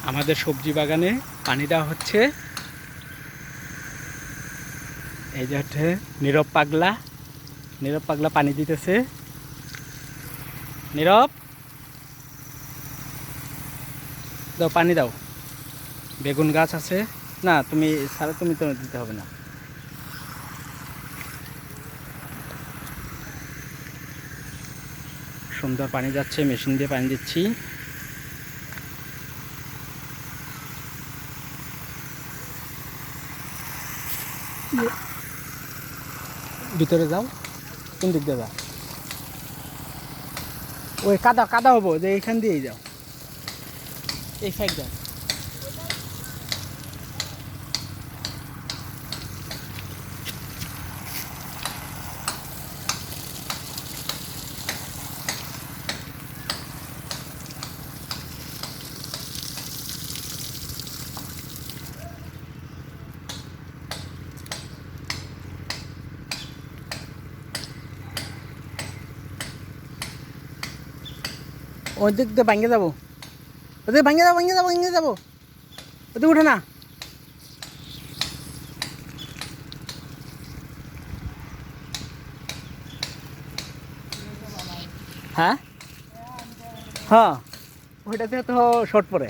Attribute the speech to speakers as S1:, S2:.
S1: আমাদের সবজি বাগানে পানি দেওয়া হচ্ছে। এই যে হচ্ছে নীরব পাগলা, নীরব পাগলা পানি দিতেছে। নীরব, দাও পানি দাও। বেগুন গাছ আছে না, তুমি সারা তুমি তো দিতে হবে না। সুন্দর পানি যাচ্ছে, মেশিন দিয়ে পানি দিচ্ছি। ভিতরে যাও, কোন দিক দিয়ে যাও? ওই কাদা কাদা হবো, যে এইখান দিয়েই যাও, এই সাইড যাও। ওই দিক দিয়ে ভাঙে যাবো, ওদের ভাঙে যাবো, ভাঙে যাবো, ভাঙে যাবো, ওদের উঠে না। হ্যাঁ হ্যাঁ, ওইটাতে তো শর্ট পড়ে।